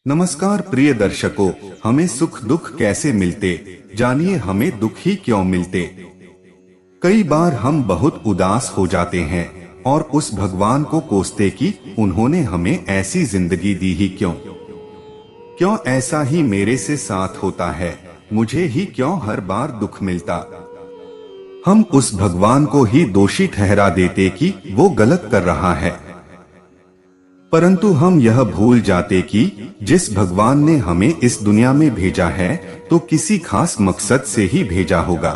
नमस्कार प्रिय दर्शकों, हमें सुख दुख कैसे मिलते, जानिए हमें दुख ही क्यों मिलते। कई बार हम बहुत उदास हो जाते हैं और उस भगवान को कोसते कि उन्होंने हमें ऐसी जिंदगी दी ही क्यों ऐसा ही मेरे से साथ होता है, मुझे ही क्यों हर बार दुख मिलता। हम उस भगवान को ही दोषी ठहरा देते कि वो गलत कर रहा है, परंतु हम यह भूल जाते कि जिस भगवान ने हमें इस दुनिया में भेजा है तो किसी खास मकसद से ही भेजा होगा,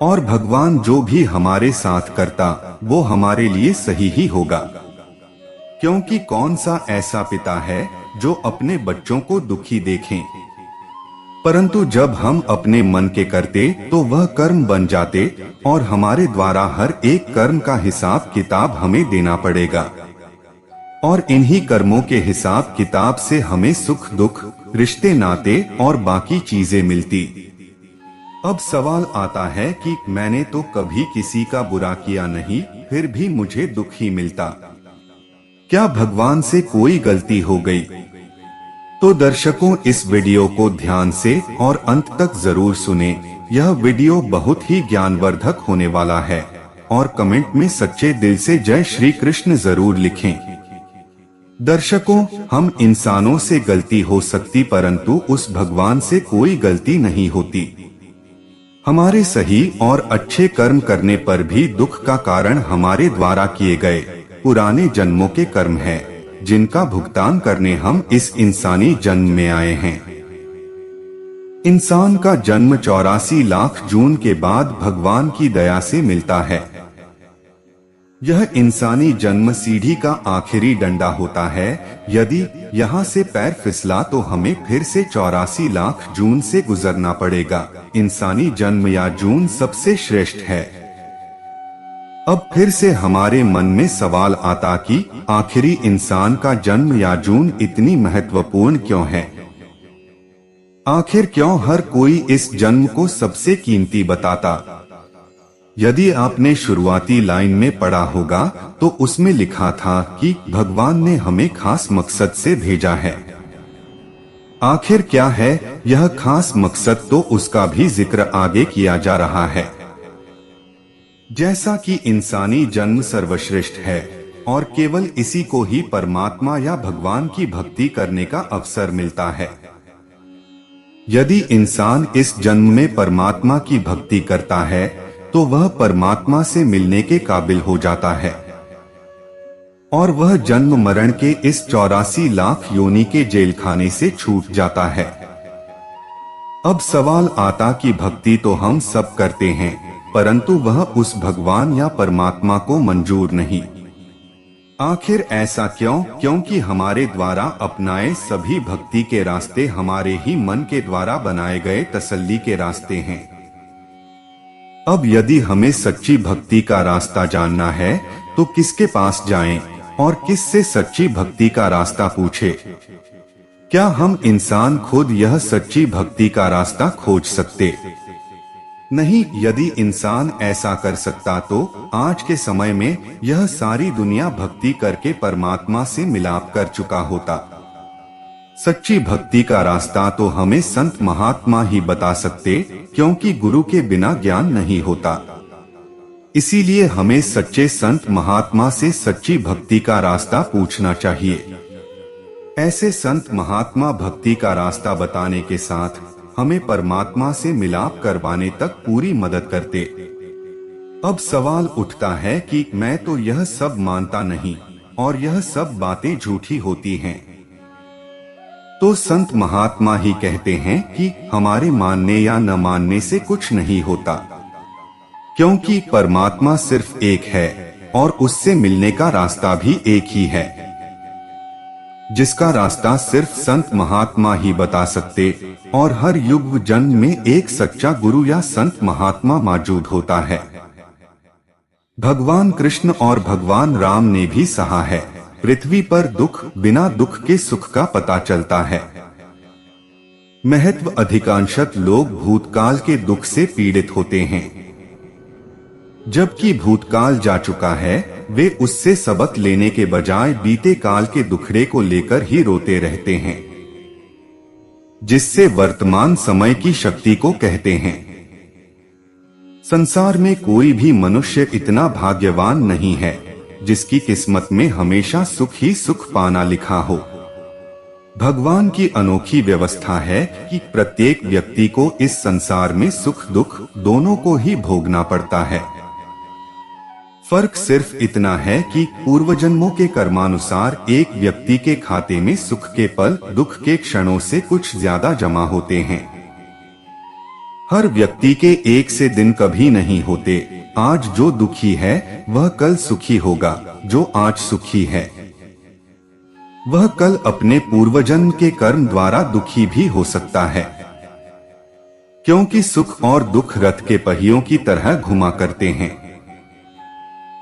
और भगवान जो भी हमारे साथ करता वो हमारे लिए सही ही होगा। क्योंकि कौन सा ऐसा पिता है जो अपने बच्चों को दुखी देखें, परंतु जब हम अपने मन के करते तो वह कर्म बन जाते और हमारे द्वारा हर एक कर्म का हिसाब किताब हमें देना पड़ेगा, और इन्हीं कर्मों के हिसाब किताब से हमें सुख दुख, रिश्ते नाते और बाकी चीजें मिलती। अब सवाल आता है कि मैंने तो कभी किसी का बुरा किया नहीं, फिर भी मुझे दुख ही मिलता। क्या भगवान से कोई गलती हो गई? तो दर्शकों, इस वीडियो को ध्यान से और अंत तक जरूर सुने। यह वीडियो बहुत ही ज्ञानवर्धक होने वाला है, और कमेंट में सच्चे दिल से जय श्री कृष्ण जरूर लिखें। दर्शकों, हम इंसानों से गलती हो सकती, परंतु उस भगवान से कोई गलती नहीं होती। हमारे सही और अच्छे कर्म करने पर भी दुख का कारण हमारे द्वारा किए गए पुराने जन्मों के कर्म है, जिनका भुगतान करने हम इस इंसानी जन्म में आए हैं। इंसान का जन्म 84 लाख जून के बाद भगवान की दया से मिलता है। यह इंसानी जन्म सीढ़ी का आखिरी डंडा होता है। यदि यहाँ से पैर फिसला तो हमें फिर से 84 लाख जून से गुजरना पड़ेगा। इंसानी जन्म या जून सबसे श्रेष्ठ है। अब फिर से हमारे मन में सवाल आता कि आखिरी इंसान का जन्म या जून इतनी महत्वपूर्ण क्यों है? आखिर क्यों हर कोई इस जन्म को सबसे कीमती बताता? यदि आपने शुरुआती लाइन में पढ़ा होगा तो उसमें लिखा था कि भगवान ने हमें खास मकसद से भेजा है। आखिर क्या है यह खास मकसद, तो उसका भी जिक्र आगे किया जा रहा है। जैसा कि इंसानी जन्म सर्वश्रेष्ठ है और केवल इसी को ही परमात्मा या भगवान की भक्ति करने का अवसर मिलता है। यदि इंसान इस जन्म में परमात्मा की भक्ति करता है तो वह परमात्मा से मिलने के काबिल हो जाता है, और वह जन्म मरण के इस 84 लाख योनि के जेलखाने से छूट जाता है। अब सवाल आता कि भक्ति तो हम सब करते हैं, परंतु वह उस भगवान या परमात्मा को मंजूर नहीं। आखिर ऐसा क्यों? क्योंकि हमारे द्वारा अपनाए सभी भक्ति के रास्ते हमारे ही मन के द्वारा बनाए गए तसल्ली के रास्ते हैं। अब यदि हमें सच्ची भक्ति का रास्ता जानना है तो किसके पास जाएं और किससे सच्ची भक्ति का रास्ता पूछे? क्या हम इंसान खुद यह सच्ची भक्ति का रास्ता खोज सकते? नहीं। यदि इंसान ऐसा कर सकता तो आज के समय में यह सारी दुनिया भक्ति करके परमात्मा से मिलाप कर चुका होता। सच्ची भक्ति का रास्ता तो हमें संत महात्मा ही बता सकते, क्योंकि गुरु के बिना ज्ञान नहीं होता। इसीलिए हमें सच्चे संत महात्मा से सच्ची भक्ति का रास्ता पूछना चाहिए। ऐसे संत महात्मा भक्ति का रास्ता बताने के साथ हमें परमात्मा से मिलाप करवाने तक पूरी मदद करते। अब सवाल उठता है कि मैं तो यह सब मानता नहीं और यह सब बातें झूठी होती हैं। तो संत महात्मा ही कहते हैं कि हमारे मानने या न मानने से कुछ नहीं होता, क्योंकि परमात्मा सिर्फ एक है और उससे मिलने का रास्ता भी एक ही है, जिसका रास्ता सिर्फ संत महात्मा ही बता सकते। और हर युग जन्म में एक सच्चा गुरु या संत महात्मा मौजूद होता है। भगवान कृष्ण और भगवान राम ने भी सहा है, पृथ्वी पर दुख, बिना दुख के सुख का पता चलता है। महत्व अधिकांशत लोग भूतकाल के दुख से पीड़ित होते हैं, जबकि भूतकाल जा चुका है वे उससे सबक लेने के बजाय बीते काल के दुखड़े को लेकर ही रोते रहते हैं। जिससे वर्तमान समय की शक्ति को कहते हैं। संसार में कोई भी मनुष्य इतना भाग्यवान नहीं है जिसकी किस्मत में हमेशा सुख ही सुख पाना लिखा हो। भगवान की अनोखी व्यवस्था है कि प्रत्येक व्यक्ति को इस संसार में सुख दुख दोनों को ही भोगना पड़ता है। फर्क सिर्फ इतना है कि पूर्व जन्मों के कर्मानुसार एक व्यक्ति के खाते में सुख के पल दुख के क्षणों से कुछ ज्यादा जमा होते हैं। हर व्यक्ति के एक से दिन कभी नहीं होते। आज जो दुखी है वह कल सुखी होगा, जो आज सुखी है वह कल अपने पूर्व जन्म के कर्म द्वारा दुखी भी हो सकता है, क्योंकि सुख और दुख रथ के पहियों की तरह घुमा करते हैं।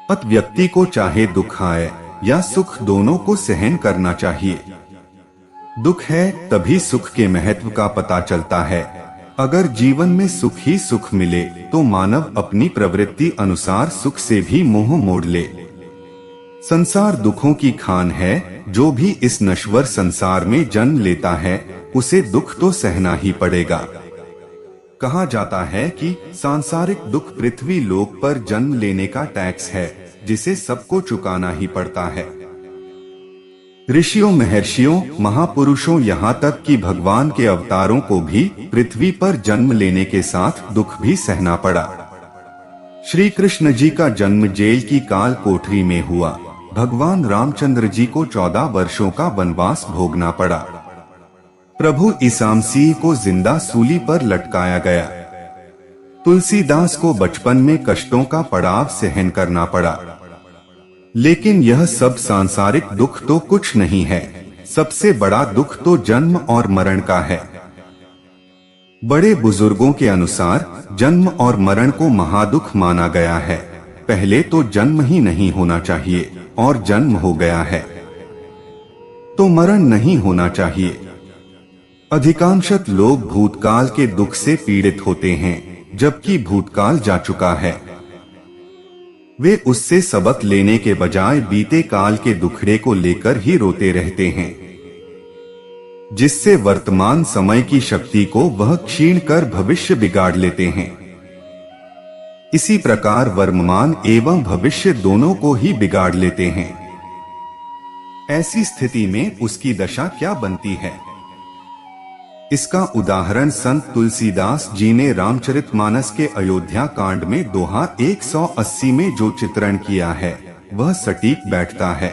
अत व्यक्ति को चाहे दुख आए या सुख दोनों को सहन करना चाहिए। दुख है तभी सुख के महत्व का पता चलता है। अगर जीवन में सुख ही सुख मिले तो मानव अपनी प्रवृत्ति अनुसार सुख से भी मोह मोड़ ले। संसार दुखों की खान है। जो भी इस नश्वर संसार में जन्म लेता है उसे दुख तो सहना ही पड़ेगा। कहा जाता है कि सांसारिक दुख पृथ्वी लोक पर जन्म लेने का टैक्स है जिसे सबको चुकाना ही पड़ता है। ऋषियों महर्षियों महापुरुषों यहाँ तक कि भगवान के अवतारों को भी पृथ्वी पर जन्म लेने के साथ दुख भी सहना पड़ा। श्री कृष्ण जी का जन्म जेल की काल कोठरी में हुआ। भगवान रामचंद्र जी को 14 वर्षों का वनवास भोगना पड़ा। प्रभु ईसा मसीह को जिंदा सूली पर लटकाया गया। तुलसीदास को बचपन में कष्टों का पड़ाव सहन करना पड़ा। लेकिन यह सब सांसारिक दुख तो कुछ नहीं है। सबसे बड़ा दुख तो जन्म और मरण का है। बड़े बुजुर्गों के अनुसार जन्म और मरण को महादुख माना गया है। पहले तो जन्म ही नहीं होना चाहिए और जन्म हो गया है तो मरण नहीं होना चाहिए। अधिकांशत लोग भूतकाल के दुख से पीड़ित होते हैं, जबकि भूतकाल जा चुका है। वे उससे सबक लेने के बजाय बीते काल के दुखड़े को लेकर ही रोते रहते हैं, जिससे वर्तमान समय की शक्ति को वह क्षीण कर भविष्य बिगाड़ लेते हैं। इसी प्रकार वर्तमान एवं भविष्य दोनों को ही बिगाड़ लेते हैं। ऐसी स्थिति में उसकी दशा क्या बनती है? इसका उदाहरण संत तुलसीदास जी ने रामचरितमानस के अयोध्या कांड में दोहा 180 में जो चित्रण किया है वह सटीक बैठता है।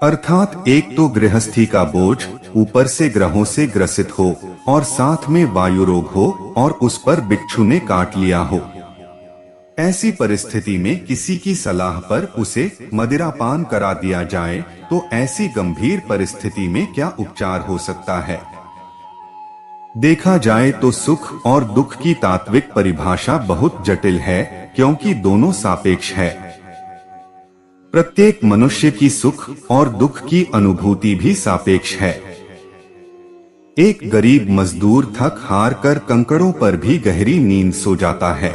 अर्थात एक तो गृहस्थी का बोझ ऊपर से ग्रहों से ग्रसित हो और साथ में वायु रोग हो और उस पर बिच्छू ने काट लिया हो। ऐसी परिस्थिति में किसी की सलाह पर उसे मदिरापान करा दिया जाए तो ऐसी गंभीर परिस्थिति में क्या उपचार हो सकता है? देखा जाए तो सुख और दुख की तात्विक परिभाषा बहुत जटिल है, क्योंकि दोनों सापेक्ष है। प्रत्येक मनुष्य की सुख और दुख की अनुभूति भी सापेक्ष है। एक गरीब मजदूर थक हार कर कंकड़ों पर भी गहरी नींद सो जाता है,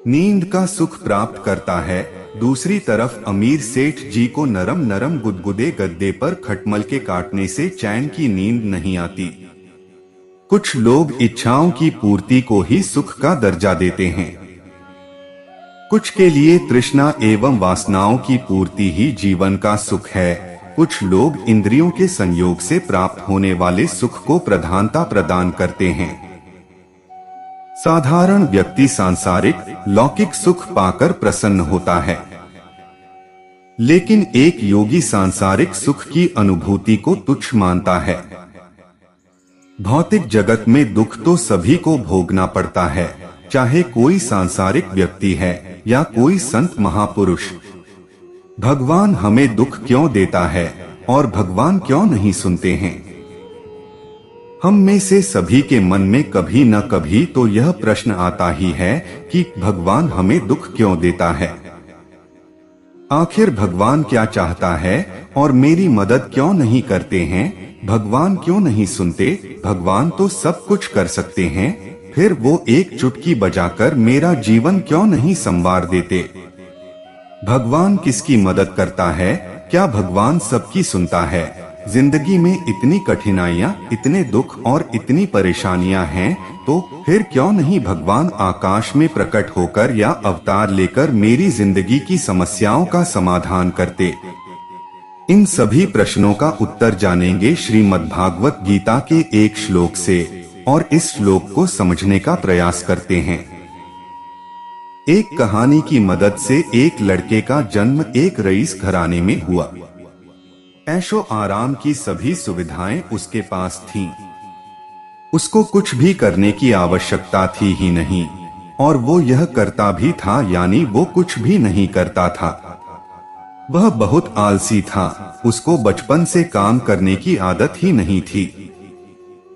नींद का सुख प्राप्त करता है। दूसरी तरफ अमीर सेठ जी को नरम नरम गुदगुदे गद्दे पर खटमल के काटने से चैन की नींद नहीं आती। कुछ लोग इच्छाओं की पूर्ति को ही सुख का दर्जा देते हैं। कुछ के लिए तृष्णा एवं वासनाओं की पूर्ति ही जीवन का सुख है। कुछ लोग इंद्रियों के संयोग से प्राप्त होने वाले सुख को प्रधानता प्रदान करते हैं। साधारण व्यक्ति सांसारिक लौकिक सुख पाकर प्रसन्न होता है, लेकिन एक योगी सांसारिक सुख की अनुभूति को तुच्छ मानता है। भौतिक जगत में दुख तो सभी को भोगना पड़ता है, चाहे कोई सांसारिक व्यक्ति है या कोई संत महापुरुष। भगवान हमें दुख क्यों देता है और भगवान क्यों नहीं सुनते हैं? हम में से सभी के मन में कभी न कभी तो यह प्रश्न आता ही है कि भगवान हमें दुख क्यों देता है? आखिर भगवान क्या चाहता है और मेरी मदद क्यों नहीं करते हैं? भगवान क्यों नहीं सुनते? भगवान तो सब कुछ कर सकते हैं, फिर वो एक चुटकी बजाकर मेरा जीवन क्यों नहीं संवार देते? भगवान किसकी मदद करता है? क्या भगवान सबकी सुनता है? जिंदगी में इतनी कठिनाइयाँ, इतने दुख और इतनी परेशानियाँ हैं, तो फिर क्यों नहीं भगवान आकाश में प्रकट होकर या अवतार लेकर मेरी जिंदगी की समस्याओं का समाधान करते। इन सभी प्रश्नों का उत्तर जानेंगे श्रीमद्भागवत गीता के एक श्लोक से, और इस श्लोक को समझने का प्रयास करते हैं। एक कहानी की मदद से एक लड़के का जन्म एक रईस घराने में हुआ। ऐशो आराम की सभी सुविधाएं उसके पास थीं। उसको कुछ भी करने की आवश्यकता थी ही नहीं, और वो यह करता भी था, यानी वो कुछ भी नहीं करता था। वह बहुत आलसी था। उसको बचपन से काम करने की आदत ही नहीं थी।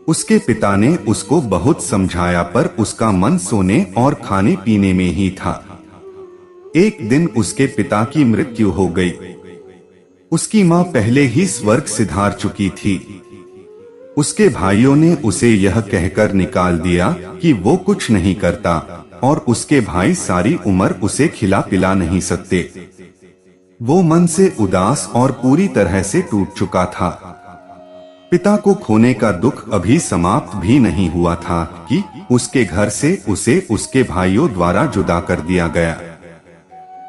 उसके पिता ने उसको बहुत समझाया, पर उसका मन सोने और खाने पीने में ही था। एक दिन उसके पिता की मृत्यु हो गई। उसकी माँ पहले ही स्वर्ग सिधार चुकी थी। उसके भाइयों ने उसे यह कहकर निकाल दिया कि वो कुछ नहीं करता, और उसके भाई सारी उम्र उसे खिला पिला नहीं सकते। वो मन से उदास और पूरी तरह से टूट चुका था। पिता को खोने का दुख अभी समाप्त भी नहीं हुआ था कि उसके घर से उसे उसके भाइयों द्वारा जुदा कर दिया गया।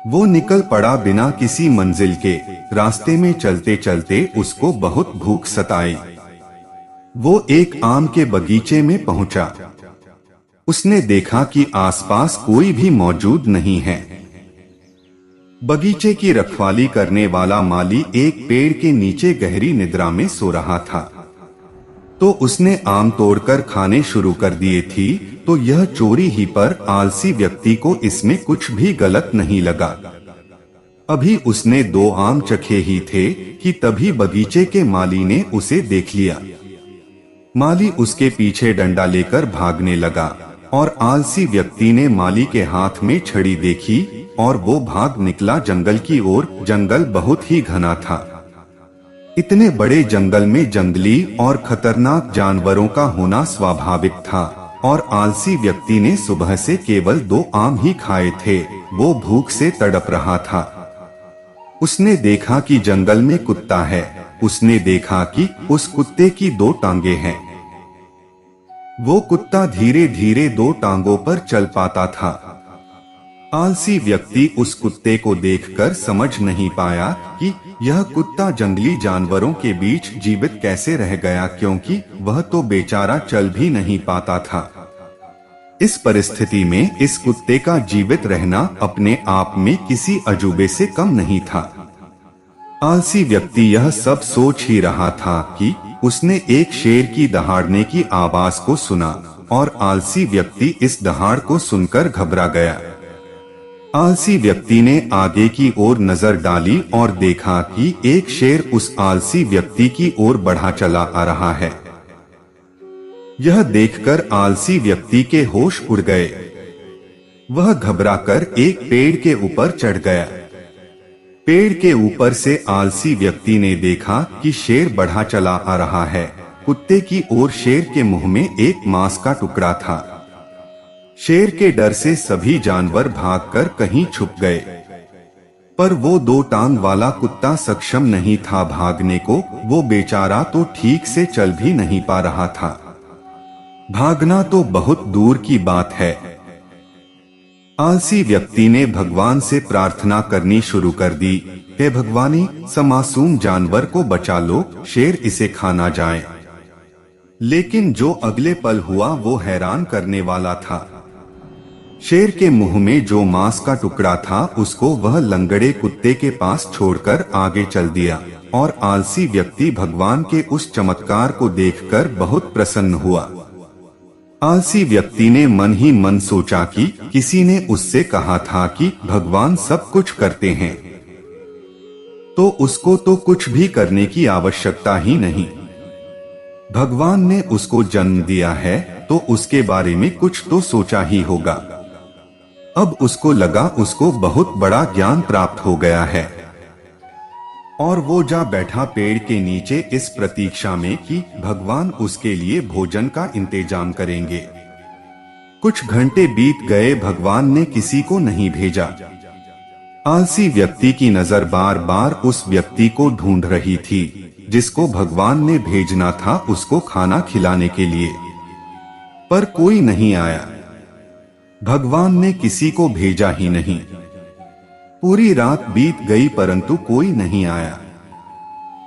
वो निकल पड़ा बिना किसी मंजिल के। रास्ते में चलते चलते उसको बहुत भूख सताई। वो एक आम के बगीचे में पहुंचा। उसने देखा कि आसपास कोई भी मौजूद नहीं है। बगीचे की रखवाली करने वाला माली एक पेड़ के नीचे गहरी निद्रा में सो रहा था। तो उसने आम तोड़कर खाने शुरू कर दिए थी, तो यह चोरी ही, पर आलसी व्यक्ति को इसमें कुछ भी गलत नहीं लगा। अभी उसने 2 आम चखे ही थे कि तभी बगीचे के माली ने उसे देख लिया। माली उसके पीछे डंडा लेकर भागने लगा, और आलसी व्यक्ति ने माली के हाथ में छड़ी देखी और वो भाग निकला जंगल की ओर। जंगल बहुत ही घना था। इतने बड़े जंगल में जंगली और खतरनाक जानवरों का होना स्वाभाविक था, और आलसी व्यक्ति ने सुबह से केवल 2 आम ही खाए थे। वो भूख से तड़प रहा था। उसने देखा कि जंगल में कुत्ता है। उसने देखा कि उस कुत्ते की 2 टांगे हैं। वो कुत्ता धीरे धीरे 2 टांगों पर चल पाता था। आलसी व्यक्ति उस कुत्ते को देखकर समझ नहीं पाया कि यह कुत्ता जंगली जानवरों के बीच जीवित कैसे रह गया, क्योंकि वह तो बेचारा चल भी नहीं पाता था। इस परिस्थिति में इस कुत्ते का जीवित रहना अपने आप में किसी अजूबे से कम नहीं था। आलसी व्यक्ति यह सब सोच ही रहा था कि उसने एक शेर की दहाड़ने की आवाज को सुना, और आलसी व्यक्ति इस दहाड़ को सुनकर घबरा गया। आलसी व्यक्ति ने आगे की ओर नजर डाली और देखा कि एक शेर उस आलसी व्यक्ति की ओर बढ़ा चला आ रहा है। यह देखकर आलसी व्यक्ति के होश उड़ गए। वह घबराकर एक पेड़ के ऊपर चढ़ गया। पेड़ के ऊपर से आलसी व्यक्ति ने देखा कि शेर बढ़ा चला आ रहा है। कुत्ते की ओर शेर के मुंह में एक मांस का टुकड़ा था। शेर के डर से सभी जानवर भागकर कहीं छुप गए, पर वो 2 टांग वाला कुत्ता सक्षम नहीं था भागने को। वो बेचारा तो ठीक से चल भी नहीं पा रहा था। भागना तो बहुत दूर की बात है। आलसी व्यक्ति ने भगवान से प्रार्थना करनी शुरू कर दी, हे भगवानी, मासूम जानवर को बचा लो, शेर इसे खा ना जाए। लेकिन जो अगले पल हुआ वो हैरान करने वाला था। शेर के मुंह में जो मांस का टुकड़ा था उसको वह लंगड़े कुत्ते के पास छोड़कर आगे चल दिया, और आलसी व्यक्ति भगवान के उस चमत्कार को देखकर बहुत प्रसन्न हुआ। आलसी व्यक्ति ने मन ही मन सोचा कि किसी ने उससे कहा था कि भगवान सब कुछ करते हैं, तो उसको तो कुछ भी करने की आवश्यकता ही नहीं। भगवान ने उसको जन्म दिया है तो उसके बारे में कुछ तो सोचा ही होगा। अब उसको लगा उसको बहुत बड़ा ज्ञान प्राप्त हो गया है, और वो जा बैठा पेड़ के नीचे इस प्रतीक्षा में कि भगवान उसके लिए भोजन का इंतजाम करेंगे। कुछ घंटे बीत गए, भगवान ने किसी को नहीं भेजा। आलसी व्यक्ति की नजर बार बार उस व्यक्ति को ढूंढ रही थी। जिसको भगवान ने भेजना था उसको खाना खिलाने के लिए, पर कोई नहीं आया। भगवान ने किसी को भेजा ही नहीं। पूरी रात बीत गई परंतु कोई नहीं आया।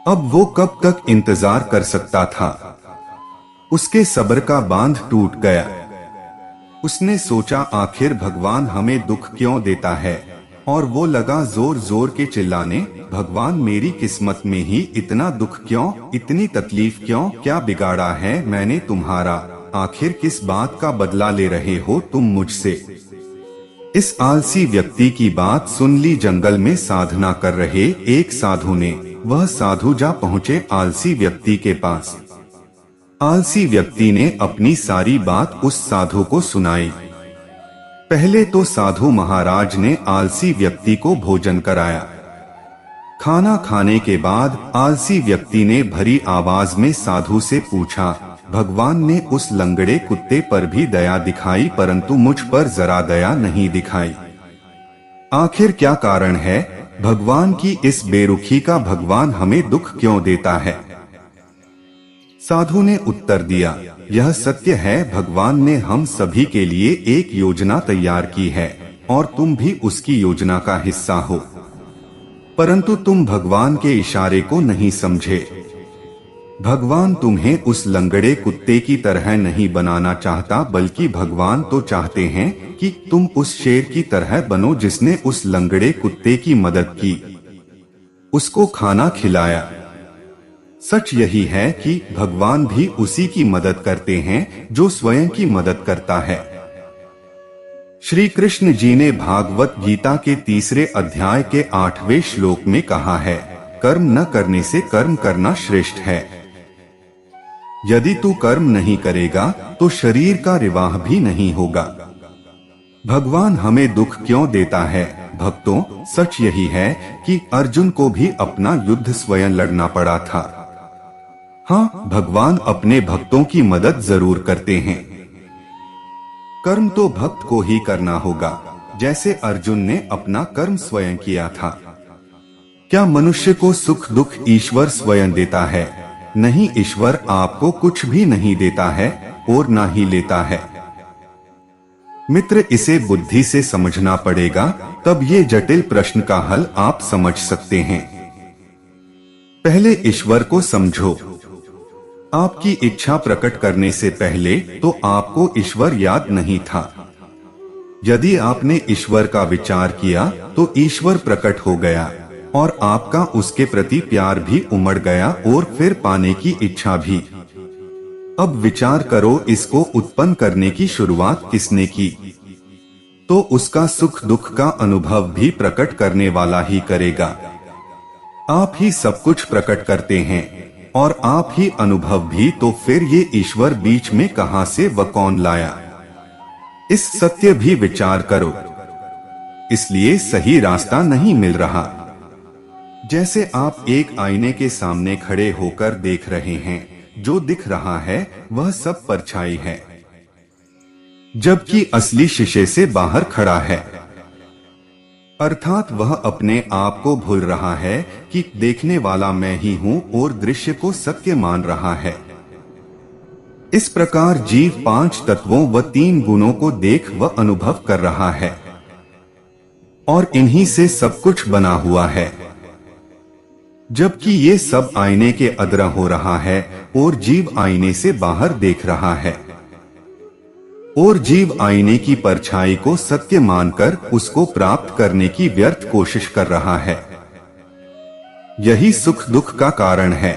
अब वो कब तक इंतजार कर सकता था? उसके सब्र का बांध टूट गया। उसने सोचा आखिर भगवान हमें दुख क्यों देता है, और वो लगा जोर जोर के चिल्लाने, भगवान मेरी किस्मत में ही इतना दुख क्यों, इतनी तकलीफ क्यों, क्या बिगाड़ा है मैंने तुम्हारा, आखिर किस बात का बदला ले रहे हो तुम मुझसे। इस आलसी व्यक्ति की बात सुन ली जंगल में साधना कर रहे एक साधु ने। वह साधु जा पहुँचे आलसी व्यक्ति के पास। आलसी व्यक्ति ने अपनी सारी बात उस साधु को सुनाई। पहले तो साधु महाराज ने आलसी व्यक्ति को भोजन कराया। खाना खाने के बाद आलसी व्यक्ति ने भरी आवाज में साधु से पूछा, भगवान ने उस लंगड़े कुत्ते पर भी दया दिखाई परंतु मुझ पर जरा दया नहीं दिखाई। आखिर क्या कारण है? भगवान की इस बेरुखी का भगवान हमें दुख क्यों देता है? साधु ने उत्तर दिया, यह सत्य है, भगवान ने हम सभी के लिए एक योजना तैयार की है और तुम भी उसकी योजना का हिस्सा हो, परंतु तुम भगवान के इशारे को नहीं समझे। भगवान तुम्हें उस लंगड़े कुत्ते की तरह नहीं बनाना चाहता, बल्कि भगवान तो चाहते हैं कि तुम उस शेर की तरह बनो जिसने उस लंगड़े कुत्ते की मदद की, उसको खाना खिलाया। सच यही है कि भगवान भी उसी की मदद करते हैं जो स्वयं की मदद करता है। श्री कृष्ण जी ने भागवत गीता के 3 अध्याय के 8वें श्लोक में कहा है, कर्म न करने से कर्म करना श्रेष्ठ है। यदि तू कर्म नहीं करेगा तो शरीर का निर्वाह भी नहीं होगा। भगवान हमें दुख क्यों देता है? भक्तों, सच यही है कि अर्जुन को भी अपना युद्ध स्वयं लड़ना पड़ा था। हाँ, भगवान अपने भक्तों की मदद जरूर करते हैं। कर्म तो भक्त को ही करना होगा, जैसे अर्जुन ने अपना कर्म स्वयं किया था। क्या मनुष्य को सुख दुख ईश्वर स्वयं देता है? नहीं, ईश्वर आपको कुछ भी नहीं देता है और ना ही लेता है। मित्र, इसे बुद्धि से समझना पड़ेगा, तब ये जटिल प्रश्न का हल आप समझ सकते हैं। पहले ईश्वर को समझो। आपकी इच्छा प्रकट करने से पहले तो आपको ईश्वर याद नहीं था। यदि आपने ईश्वर का विचार किया तो ईश्वर प्रकट हो गया और आपका उसके प्रति प्यार भी उमड़ गया और फिर पाने की इच्छा भी। अब विचार करो, इसको उत्पन्न करने की शुरुआत किसने की? तो उसका सुख दुख का अनुभव भी प्रकट करने वाला ही करेगा। आप ही सब कुछ प्रकट करते हैं और आप ही अनुभव भी, तो फिर ये ईश्वर बीच में कहां से व कौन लाया? इस सत्य भी विचार करो। इसलिए सही रास्ता नहीं मिल रहा। जैसे आप एक आईने के सामने खड़े होकर देख रहे हैं, जो दिख रहा है वह सब परछाई है, जबकि असली शीशे से बाहर खड़ा है। अर्थात वह अपने आप को भूल रहा है कि देखने वाला मैं ही हूं और दृश्य को सत्य मान रहा है। इस प्रकार जीव 5 तत्वों व 3 गुणों को देख व अनुभव कर रहा है और इन्हीं से सब कुछ बना हुआ है, जबकि ये सब आईने के अधरा हो रहा है और जीव आईने से बाहर देख रहा है और जीव आईने की परछाई को सत्य मानकर उसको प्राप्त करने की व्यर्थ कोशिश कर रहा है। यही सुख दुख का कारण है,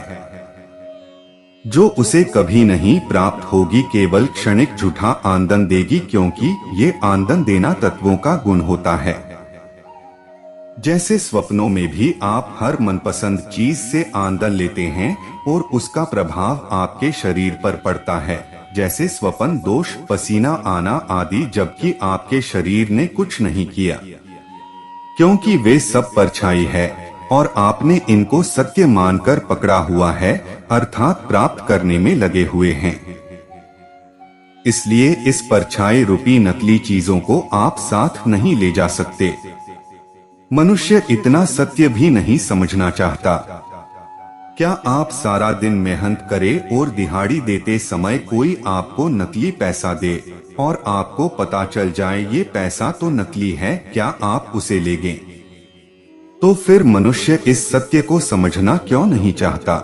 जो उसे कभी नहीं प्राप्त होगी, केवल क्षणिक झूठा आनंद देगी, क्योंकि ये आनंद देना तत्वों का गुण होता है। जैसे स्वप्नों में भी आप हर मनपसंद चीज से आनंद लेते हैं और उसका प्रभाव आपके शरीर पर पड़ता है, जैसे स्वप्न दोष, पसीना आना आदि, जबकि आपके शरीर ने कुछ नहीं किया, क्योंकि वे सब परछाई है और आपने इनको सत्य मानकर पकड़ा हुआ है, अर्थात प्राप्त करने में लगे हुए हैं। इसलिए इस परछाई रूपी नकली चीजों को आप साथ नहीं ले जा सकते। मनुष्य इतना सत्य भी नहीं समझना चाहता। क्या आप सारा दिन मेहनत करें और दिहाड़ी देते समय कोई आपको नकली पैसा दे और आपको पता चल जाए ये पैसा तो नकली है, क्या आप उसे लेंगे? तो फिर मनुष्य इस सत्य को समझना क्यों नहीं चाहता?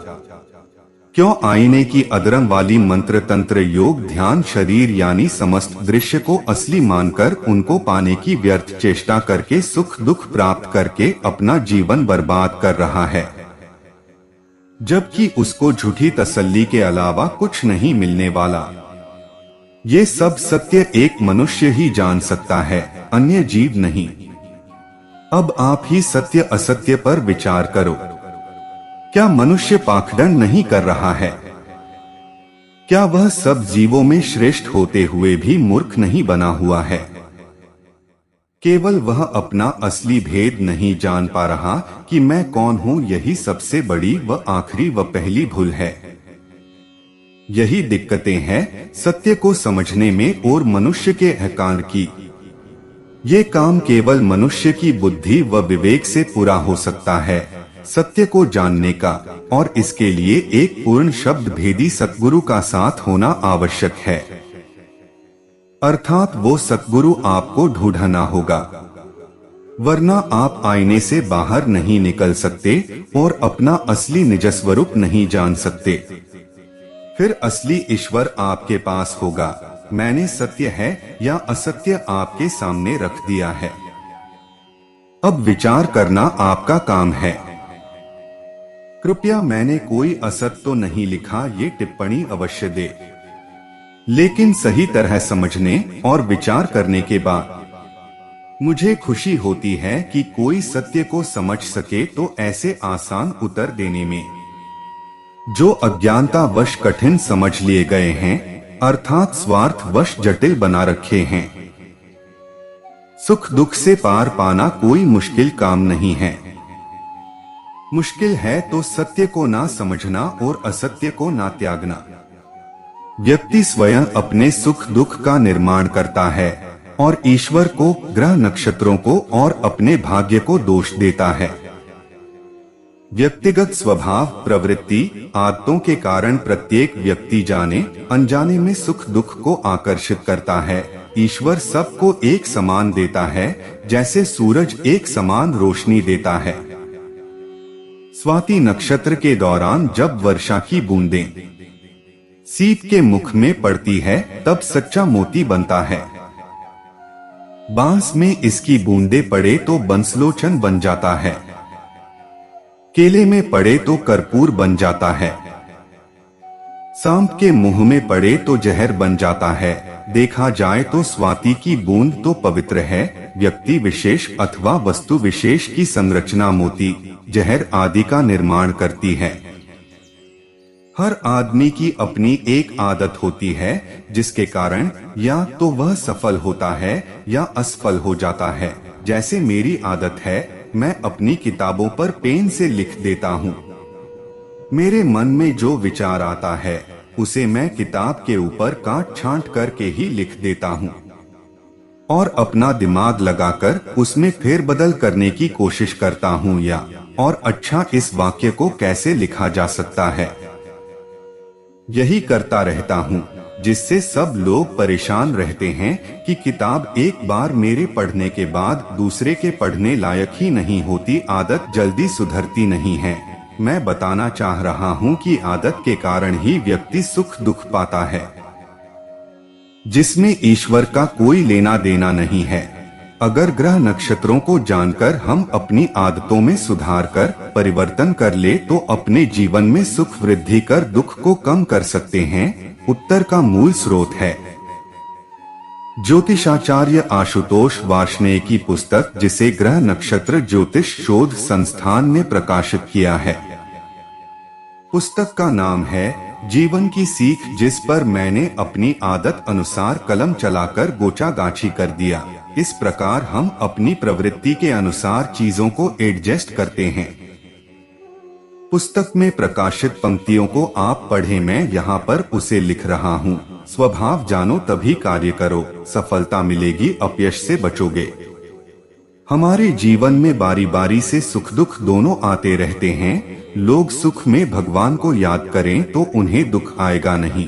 क्यों आईने की अधरंग वाली मंत्र तंत्र योग ध्यान शरीर यानी समस्त दृश्य को असली मानकर उनको पाने की व्यर्थ चेष्टा करके सुख दुख प्राप्त करके अपना जीवन बर्बाद कर रहा है, जबकि उसको झूठी तसल्ली के अलावा कुछ नहीं मिलने वाला? ये सब सत्य एक मनुष्य ही जान सकता है, अन्य जीव नहीं। अब आप ही सत्य असत्य पर विचार करो। क्या मनुष्य पाखंड नहीं कर रहा है? क्या वह सब जीवों में श्रेष्ठ होते हुए भी मूर्ख नहीं बना हुआ है? केवल वह अपना असली भेद नहीं जान पा रहा कि मैं कौन हूँ, यही सबसे बड़ी व आखिरी व पहली भूल है। यही दिक्कतें हैं सत्य को समझने में और मनुष्य के अहंकार की। ये काम केवल मनुष्य की बुद्धि व विवेक से पूरा हो सकता है, सत्य को जानने का, और इसके लिए एक पूर्ण शब्द भेदी सतगुरु का साथ होना आवश्यक है। अर्थात वो सतगुरु आपको ढूंढना होगा, वरना आप आईने से बाहर नहीं निकल सकते और अपना असली निज स्वरूप नहीं जान सकते। फिर असली ईश्वर आपके पास होगा। मैंने सत्य है या असत्य आपके सामने रख दिया है, अब विचार करना आपका काम है। कृपया मैंने कोई असत तो नहीं लिखा, ये टिप्पणी अवश्य दे, लेकिन सही तरह समझने और विचार करने के बाद मुझे खुशी होती है कि कोई सत्य को समझ सके तो ऐसे आसान उत्तर देने में। जो अज्ञानता वश कठिन समझ लिए गए हैं, अर्थात स्वार्थ वश जटिल बना रखे हैं। सुख दुख से पार पाना कोई मुश्किल काम नहीं है। मुश्किल है तो सत्य को ना समझना और असत्य को ना त्यागना। व्यक्ति स्वयं अपने सुख दुख का निर्माण करता है और ईश्वर को, ग्रह नक्षत्रों को और अपने भाग्य को दोष देता है। व्यक्तिगत स्वभाव, प्रवृत्ति, आदतों के कारण प्रत्येक व्यक्ति जाने अनजाने में सुख दुख को आकर्षित करता है। ईश्वर सबको एक समान देता है, जैसे सूरज एक समान रोशनी देता है। स्वाति नक्षत्र के दौरान जब वर्षा की बूंदें सीप के मुख में पड़ती है तब सच्चा मोती बनता है। बांस में इसकी बूंदें पड़े तो बंसलोचन बन जाता है, केले में पड़े तो कर्पूर बन जाता है, सांप के मुंह में पड़े तो जहर बन जाता है। देखा जाए तो स्वाति की बूंद तो पवित्र है। व्यक्ति विशेष अथवा वस्तु विशेष की संरचना मोती, जहर आदि का निर्माण करती है। हर आदमी की अपनी एक आदत होती है, जिसके कारण या तो वह सफल होता है या असफल हो जाता है। जैसे मेरी आदत है, मैं अपनी किताबों पर पेन से लिख देता हूँ। मेरे मन में जो विचार आता है उसे मैं किताब के ऊपर काट छांट करके ही लिख देता हूँ और अपना दिमाग लगाकर उसमें फेरबदल करने की कोशिश करता हूँ, या और अच्छा इस वाक्य को कैसे लिखा जा सकता है, यही करता रहता हूँ। जिससे सब लोग परेशान रहते हैं कि किताब एक बार मेरे पढ़ने के बाद दूसरे के पढ़ने लायक ही नहीं होती, आदत जल्दी सुधरती नहीं है। मैं बताना चाह रहा हूँ कि आदत के कारण ही व्यक्ति सुख दुख पाता है, जिसमें ईश्वर का कोई लेना देना नहीं है। अगर ग्रह नक्षत्रों को जानकर हम अपनी आदतों में सुधार कर परिवर्तन कर ले तो अपने जीवन में सुख वृद्धि कर दुख को कम कर सकते हैं। उत्तर का मूल स्रोत है ज्योतिषाचार्य आशुतोष वार्ष्णेय की पुस्तक, जिसे ग्रह नक्षत्र ज्योतिष शोध संस्थान ने प्रकाशित किया है। पुस्तक का नाम है जीवन की सीख, जिस पर मैंने अपनी आदत अनुसार कलम चलाकर गोचा गाछी कर दिया। इस प्रकार हम अपनी प्रवृत्ति के अनुसार चीजों को एडजस्ट करते हैं। पुस्तक में प्रकाशित पंक्तियों को आप पढ़ें, मैं यहाँ पर उसे लिख रहा हूँ। स्वभाव जानो तभी कार्य करो, सफलता मिलेगी, अपयश से बचोगे। हमारे जीवन में बारी बारी से सुख दुख दोनों आते रहते हैं। लोग सुख में भगवान को याद करें तो उन्हें दुख आएगा नहीं।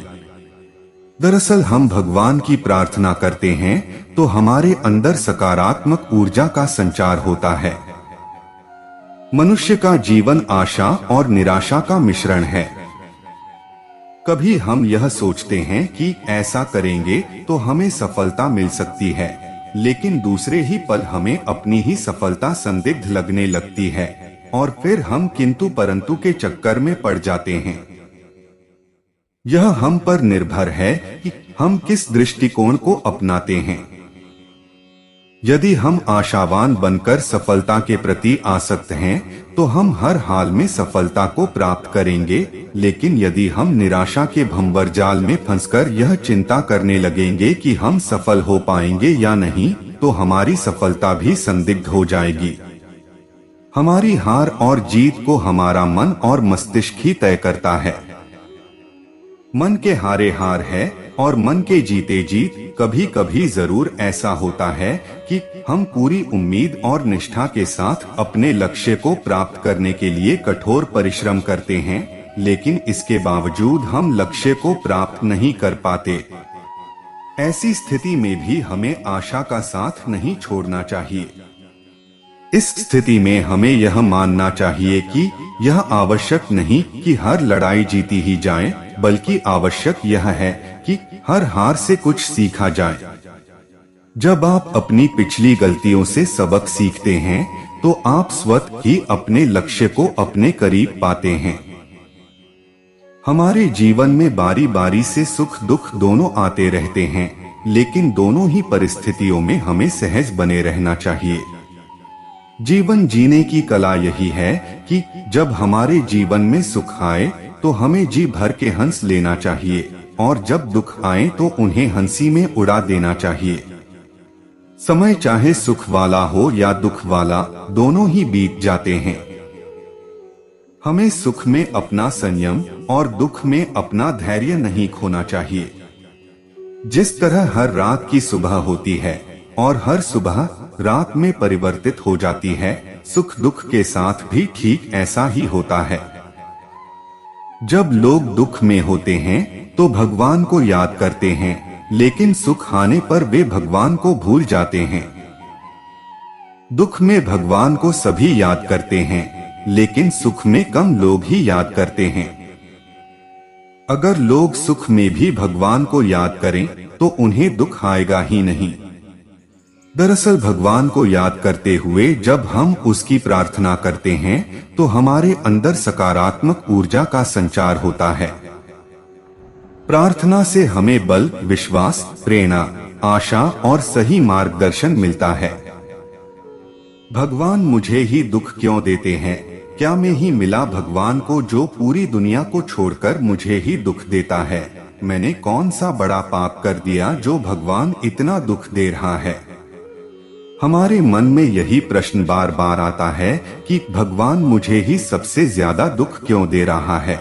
दरअसल हम भगवान की प्रार्थना करते हैं तो हमारे अंदर सकारात्मक ऊर्जा का संचार होता है। मनुष्य का जीवन आशा और निराशा का मिश्रण है। कभी हम यह सोचते हैं कि ऐसा करेंगे तो हमें सफलता मिल सकती है, लेकिन दूसरे ही पल हमें अपनी ही सफलता संदिग्ध लगने लगती है और फिर हम किंतु परंतु के चक्कर में पड़ जाते हैं। यह हम पर निर्भर है कि हम किस दृष्टिकोण को अपनाते हैं। यदि हम आशावान बनकर सफलता के प्रति आसक्त हैं, तो हम हर हाल में सफलता को प्राप्त करेंगे, लेकिन यदि हम निराशा के भंवर जाल में फंसकर यह चिंता करने लगेंगे कि हम सफल हो पाएंगे या नहीं, तो हमारी सफलता भी संदिग्ध हो जाएगी। हमारी हार और जीत को हमारा मन और मस्तिष्क ही तय करता है। मन के हारे हार है और मन के जीते जीत। कभी कभी जरूर ऐसा होता है कि हम पूरी उम्मीद और निष्ठा के साथ अपने लक्ष्य को प्राप्त करने के लिए कठोर परिश्रम करते हैं, लेकिन इसके बावजूद हम लक्ष्य को प्राप्त नहीं कर पाते। ऐसी स्थिति में भी हमें आशा का साथ नहीं छोड़ना चाहिए। इस स्थिति में हमें यह मानना चाहिए कि यह आवश्यक नहीं कि हर लड़ाई जीती ही जाए, बल्कि आवश्यक यह है कि हर हार से कुछ सीखा जाए। जब आप अपनी पिछली गलतियों से सबक सीखते हैं, तो आप स्वतः ही अपने लक्ष्य को अपने करीब पाते हैं। हमारे जीवन में बारी बारी से सुख दुख दोनों आते रहते हैं, लेकिन दोनों ही परिस्थितियों में हमें सहज बने रहना चाहिए। जीवन जीने की कला यही है कि जब हमारे जीवन में सुख आए तो हमें जी भर के हंस लेना चाहिए, और जब दुख आए तो उन्हें हंसी में उड़ा देना चाहिए। समय चाहे सुख वाला हो या दुख वाला, दोनों ही बीत जाते हैं। हमें सुख में अपना संयम और दुख में अपना धैर्य नहीं खोना चाहिए। जिस तरह हर रात की सुबह होती है और हर सुबह रात में परिवर्तित हो जाती है, सुख दुख के साथ भी ठीक ऐसा ही होता है। जब लोग दुख में होते हैं तो भगवान को याद करते हैं, लेकिन सुख आने पर वे भगवान को भूल जाते हैं। दुख में भगवान को सभी याद करते हैं, लेकिन सुख में कम लोग ही याद करते हैं। अगर लोग सुख में भी भगवान को याद करें तो उन्हें दुख आएगा ही नहीं। दरअसल भगवान को याद करते हुए जब हम उसकी प्रार्थना करते हैं तो हमारे अंदर सकारात्मक ऊर्जा का संचार होता है। प्रार्थना से हमें बल, विश्वास, प्रेरणा, आशा और सही मार्गदर्शन मिलता है। भगवान मुझे ही दुख क्यों देते हैं? क्या मैं ही मिला भगवान को जो पूरी दुनिया को छोड़कर मुझे ही दुख देता है? मैंने कौन सा बड़ा पाप कर दिया जो भगवान इतना दुख दे रहा है? हमारे मन में यही प्रश्न बार बार आता है कि भगवान मुझे ही सबसे ज्यादा दुख क्यों दे रहा है।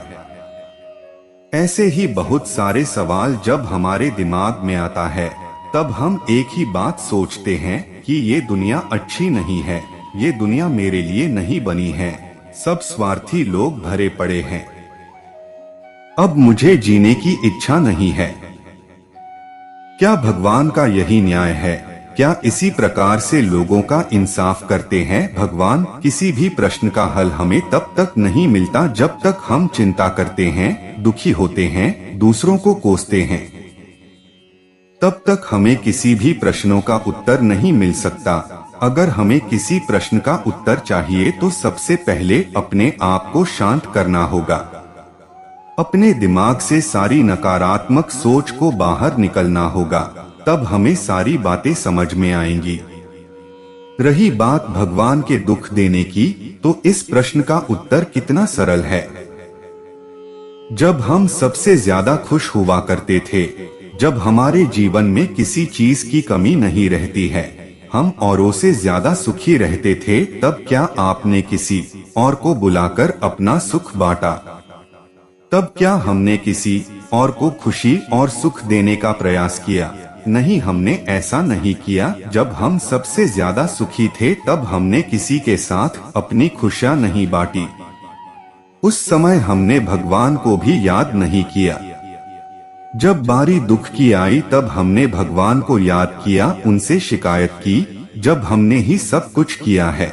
ऐसे ही बहुत सारे सवाल जब हमारे दिमाग में आता है, तब हम एक ही बात सोचते हैं कि ये दुनिया अच्छी नहीं है, ये दुनिया मेरे लिए नहीं बनी है, सब स्वार्थी लोग भरे पड़े हैं, अब मुझे जीने की इच्छा नहीं है। क्या भगवान का यही न्याय है? क्या इसी प्रकार से लोगों का इंसाफ करते हैं भगवान? किसी भी प्रश्न का हल हमें तब तक नहीं मिलता जब तक हम चिंता करते हैं, दुखी होते हैं, दूसरों को कोसते हैं। तब तक हमें किसी भी प्रश्नों का उत्तर नहीं मिल सकता। अगर हमें किसी प्रश्न का उत्तर चाहिए तो सबसे पहले अपने आप को शांत करना होगा। अपने दिमाग से सारी नकारात्मक सोच को बाहर निकलना होगा, तब हमें सारी बातें समझ में आएंगी। रही बात भगवान के दुख देने की, तो इस प्रश्न का उत्तर कितना सरल है। जब हम सबसे ज्यादा खुश हुआ करते थे, जब हमारे जीवन में किसी चीज की कमी नहीं रहती है, हम औरों से ज्यादा सुखी रहते थे, तब क्या आपने किसी और को बुलाकर अपना सुख बांटा? तब क्या हमने किसी और को खुशी और सुख देने का प्रयास किया? नहीं, हमने ऐसा नहीं किया। जब हम सबसे ज्यादा सुखी थे तब हमने किसी के साथ अपनी खुशियाँ नहीं बांटी। उस समय हमने भगवान को भी याद नहीं किया। जब बारी दुख की आई तब हमने भगवान को याद किया, उनसे शिकायत की, जब हमने ही सब कुछ किया है।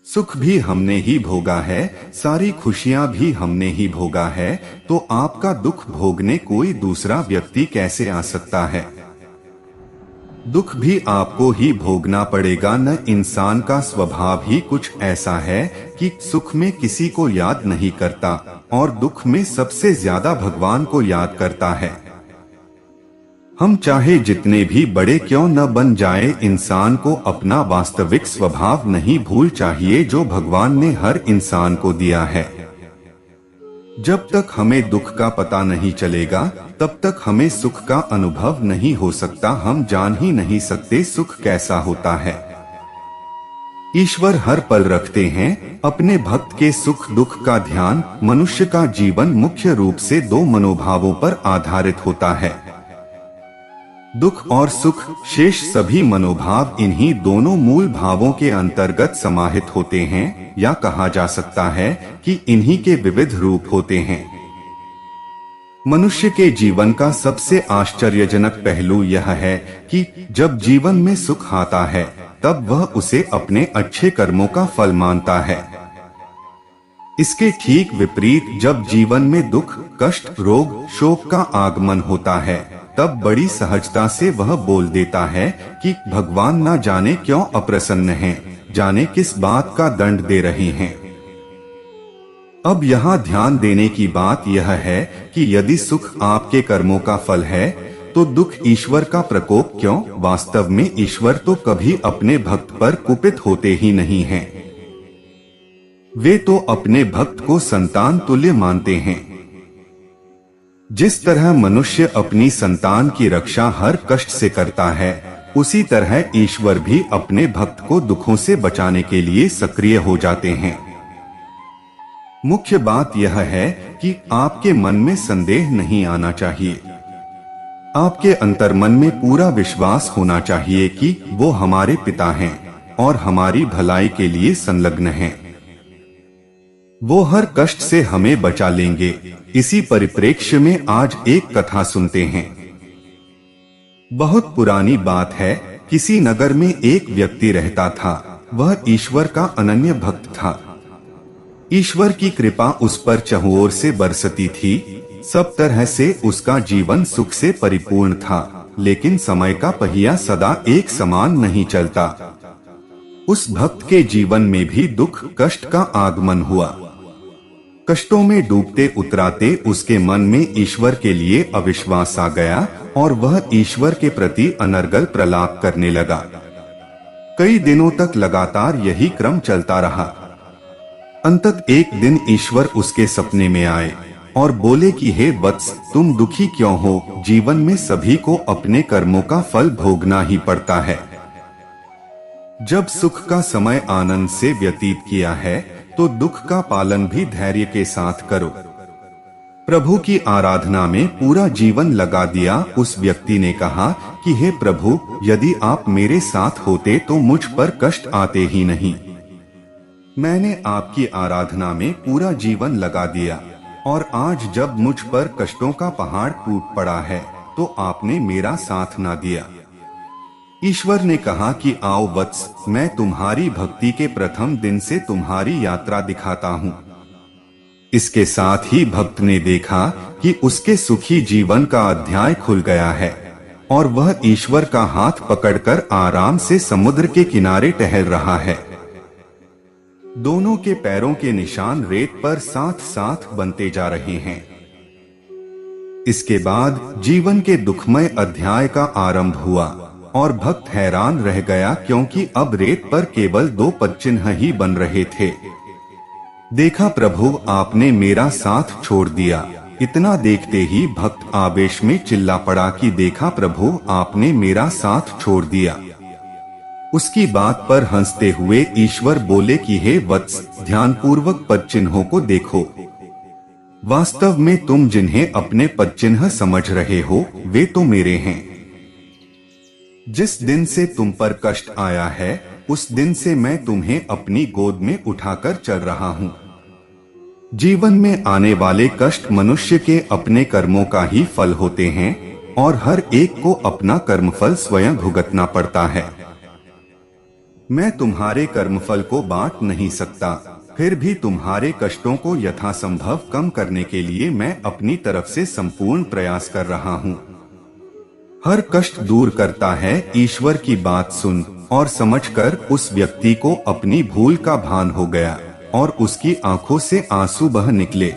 सुख भी हमने ही भोगा है, सारी खुशियां भी हमने ही भोगा है, तो आपका दुख भोगने कोई दूसरा व्यक्ति कैसे आ सकता है? दुख भी आपको ही भोगना पड़ेगा। न इंसान का स्वभाव ही कुछ ऐसा है कि सुख में किसी को याद नहीं करता और दुख में सबसे ज्यादा भगवान को याद करता है। हम चाहे जितने भी बड़े क्यों न बन जाए, इंसान को अपना वास्तविक स्वभाव नहीं भूल चाहिए जो भगवान ने हर इंसान को दिया है। जब तक हमें दुख का पता नहीं चलेगा तब तक हमें सुख का अनुभव नहीं हो सकता। हम जान ही नहीं सकते सुख कैसा होता है। ईश्वर हर पल रखते हैं अपने भक्त के सुख दुख का ध्यान। मनुष्य का जीवन मुख्य रूप से दो मनोभावों पर आधारित होता है, दुख और सुख। शेष सभी मनोभाव इन्हीं दोनों मूल भावों के अंतर्गत समाहित होते हैं, या कहा जा सकता है कि इन्हीं के विविध रूप होते हैं। मनुष्य के जीवन का सबसे आश्चर्यजनक पहलू यह है कि जब जीवन में सुख आता है तब वह उसे अपने अच्छे कर्मों का फल मानता है। इसके ठीक विपरीत जब जीवन में दुख कष्ट रोग शोक का आगमन होता है तब बड़ी सहजता से वह बोल देता है कि भगवान ना जाने क्यों अप्रसन्न हैं, जाने किस बात का दंड दे रहे हैं। अब यहाँ ध्यान देने की बात यह है कि यदि सुख आपके कर्मों का फल है तो दुख ईश्वर का प्रकोप क्यों? वास्तव में ईश्वर तो कभी अपने भक्त पर कुपित होते ही नहीं हैं। वे तो अपने भक्त को संतान तुल्य मानते हैं। जिस तरह मनुष्य अपनी संतान की रक्षा हर कष्ट से करता है, उसी तरह ईश्वर भी अपने भक्त को दुखों से बचाने के लिए सक्रिय हो जाते हैं। मुख्य बात यह है कि आपके मन में संदेह नहीं आना चाहिए। आपके अंतर्मन में पूरा विश्वास होना चाहिए कि वो हमारे पिता हैं और हमारी भलाई के लिए संलग्न हैं। वो हर कष्ट से हमें बचा लेंगे। इसी परिप्रेक्ष्य में आज एक कथा सुनते हैं। बहुत पुरानी बात है। किसी नगर में एक व्यक्ति रहता था। वह ईश्वर का अनन्य भक्त था। ईश्वर की कृपा उस पर चहुओर से बरसती थी। सब तरह से उसका जीवन सुख से परिपूर्ण था, लेकिन समय का पहिया सदा एक समान नहीं चलता। उस भक्त के जीवन में भी दुख कष्ट का आगमन हुआ। कष्टों में डूबते उतराते उसके मन में ईश्वर के लिए अविश्वास आ गया और वह ईश्वर के प्रति अनर्गल प्रलाप करने लगा। कई दिनों तक लगातार यही क्रम चलता रहा। अंतत एक दिन ईश्वर उसके सपने में आए और बोले कि हे वत्स, तुम दुखी क्यों हो? जीवन में सभी को अपने कर्मों का फल भोगना ही पड़ता है। जब सुख का समय आनंद से व्यतीत किया है तो दुख का पालन भी धैर्य के साथ करो। प्रभु की आराधना में पूरा जीवन लगा दिया। उस व्यक्ति ने कहा कि हे प्रभु, यदि आप मेरे साथ होते तो मुझ पर कष्ट आते ही नहीं। मैंने आपकी आराधना में पूरा जीवन लगा दिया और आज जब मुझ पर कष्टों का पहाड़ टूट पड़ा है तो आपने मेरा साथ ना दिया। ईश्वर ने कहा कि आओ वत्स, मैं तुम्हारी भक्ति के प्रथम दिन से तुम्हारी यात्रा दिखाता हूँ। इसके साथ ही भक्त ने देखा कि उसके सुखी जीवन का अध्याय खुल गया है और वह ईश्वर का हाथ पकड़कर आराम से समुद्र के किनारे टहल रहा है। दोनों के पैरों के निशान रेत पर साथ साथ बनते जा रहे हैं। इसके बाद जीवन के दुखमय अध्याय का आरंभ हुआ और भक्त हैरान रह गया, क्योंकि अब रेत पर केवल 2 पदचिन्ह ही बन रहे थे। देखा प्रभु, आपने मेरा साथ छोड़ दिया। इतना देखते ही भक्त आवेश में चिल्ला पड़ा कि देखा प्रभु, आपने मेरा साथ छोड़ दिया। उसकी बात पर हंसते हुए ईश्वर बोले कि हे वत्स, ध्यानपूर्वक पदचिन्हों को देखो। वास्तव में तुम जिन्हें अपने पदचिन्ह समझ रहे हो वे तो मेरे हैं। जिस दिन से तुम पर कष्ट आया है उस दिन से मैं तुम्हें अपनी गोद में उठाकर चल रहा हूँ। जीवन में आने वाले कष्ट मनुष्य के अपने कर्मों का ही फल होते हैं और हर एक को अपना कर्मफल स्वयं भुगतना पड़ता है। मैं तुम्हारे कर्मफल को बांट नहीं सकता, फिर भी तुम्हारे कष्टों को यथासंभव कम करने के लिए मैं अपनी तरफ से संपूर्ण प्रयास कर रहा हूँ। हर कष्ट दूर करता है ईश्वर की बात सुन और समझकर उस व्यक्ति को अपनी भूल का भान हो गया और उसकी आंखों से आंसू बह निकले।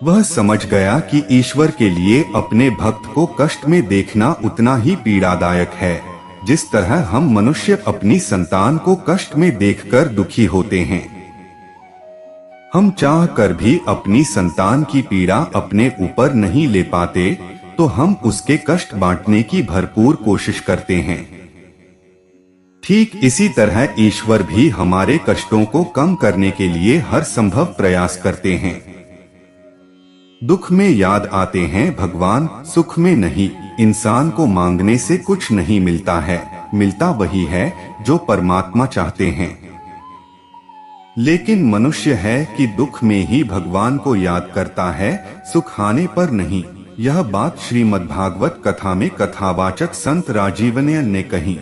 वह समझ गया कि ईश्वर के लिए अपने भक्त को कष्ट में देखना उतना ही पीड़ादायक है जिस तरह हम मनुष्य अपनी संतान को कष्ट में देखकर दुखी होते हैं। हम चाह कर भी अपनी संतान की पीड़ा अपने ऊपर नहीं ले पाते तो हम उसके कष्ट बांटने की भरपूर कोशिश करते हैं। ठीक इसी तरह ईश्वर भी हमारे कष्टों को कम करने के लिए हर संभव प्रयास करते हैं। दुख में याद आते हैं भगवान, सुख में नहीं। इंसान को मांगने से कुछ नहीं मिलता है, मिलता वही है जो परमात्मा चाहते हैं। लेकिन मनुष्य है कि दुख में ही भगवान को याद करता है, सुख आने पर नहीं। यह बात श्रीमद्भागवत कथा में कथावाचक संत राजीवनयन ने कही।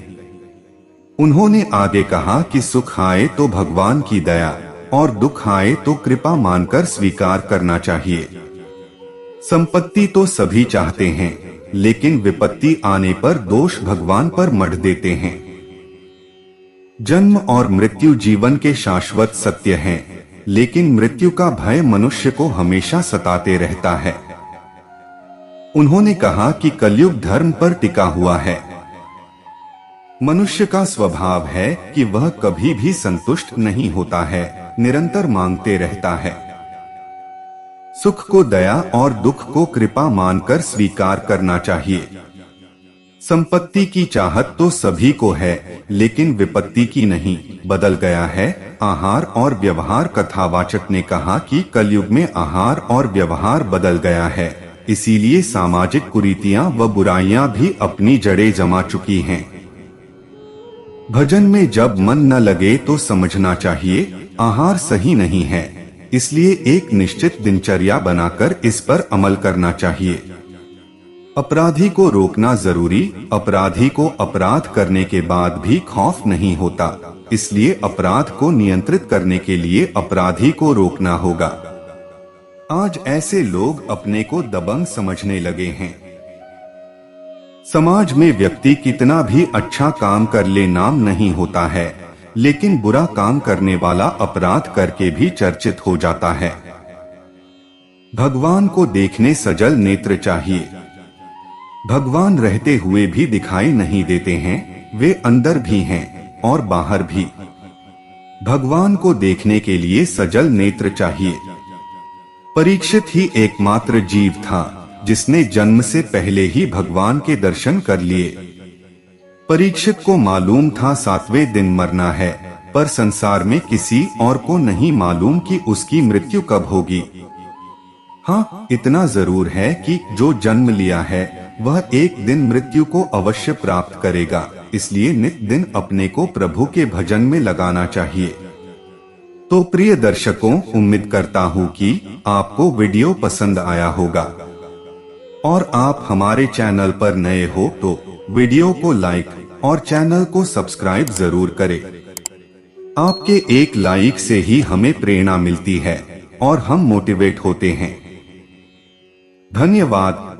उन्होंने आगे कहा कि सुख आए तो भगवान की दया और दुख आए तो कृपा मानकर स्वीकार करना चाहिए। संपत्ति तो सभी चाहते हैं, लेकिन विपत्ति आने पर दोष भगवान पर मढ़ देते हैं। जन्म और मृत्यु जीवन के शाश्वत सत्य हैं, लेकिन मृत्यु का भय मनुष्य को हमेशा सताते रहता है। उन्होंने कहा कि कलयुग धर्म पर टिका हुआ है। मनुष्य का स्वभाव है कि वह कभी भी संतुष्ट नहीं होता है, निरंतर मांगते रहता है। सुख को दया और दुख को कृपा मानकर स्वीकार करना चाहिए। संपत्ति की चाहत तो सभी को है, लेकिन विपत्ति की नहीं। बदल गया है आहार और व्यवहार। कथावाचक ने कहा कि कलयुग में आहार और व्यवहार बदल गया है, इसीलिए सामाजिक कुरीतियां व बुराइयां भी अपनी जड़ें जमा चुकी हैं। भजन में जब मन न लगे तो समझना चाहिए आहार सही नहीं है, इसलिए एक निश्चित दिनचर्या बनाकर इस पर अमल करना चाहिए। अपराधी को रोकना जरूरी। अपराधी को अपराध करने के बाद भी खौफ नहीं होता, इसलिए अपराध को नियंत्रित करने के लिए अपराधी को रोकना होगा। आज ऐसे लोग अपने को दबंग समझने लगे हैं। समाज में व्यक्ति कितना भी अच्छा काम कर ले नाम नहीं होता है, लेकिन बुरा काम करने वाला अपराध करके भी चर्चित हो जाता है। भगवान को देखने सजल नेत्र चाहिए। भगवान रहते हुए भी दिखाई नहीं देते हैं, वे अंदर भी हैं और बाहर भी। भगवान को देखने के लिए सजल नेत्र चाहिए। परीक्षित ही एकमात्र जीव था जिसने जन्म से पहले ही भगवान के दर्शन कर लिए। परीक्षित को मालूम था 7वें दिन मरना है, पर संसार में किसी और को नहीं मालूम कि उसकी मृत्यु कब होगी। हाँ, इतना जरूर है कि जो जन्म लिया है वह एक दिन मृत्यु को अवश्य प्राप्त करेगा, इसलिए नित दिन अपने को प्रभु के भजन में लगाना चाहिए। तो प्रिय दर्शकों, उम्मीद करता हूँ कि आपको वीडियो पसंद आया होगा और आप हमारे चैनल पर नए हो तो वीडियो को लाइक और चैनल को सब्सक्राइब जरूर करें। आपके एक लाइक से ही हमें प्रेरणा मिलती है और हम मोटिवेट होते हैं। धन्यवाद।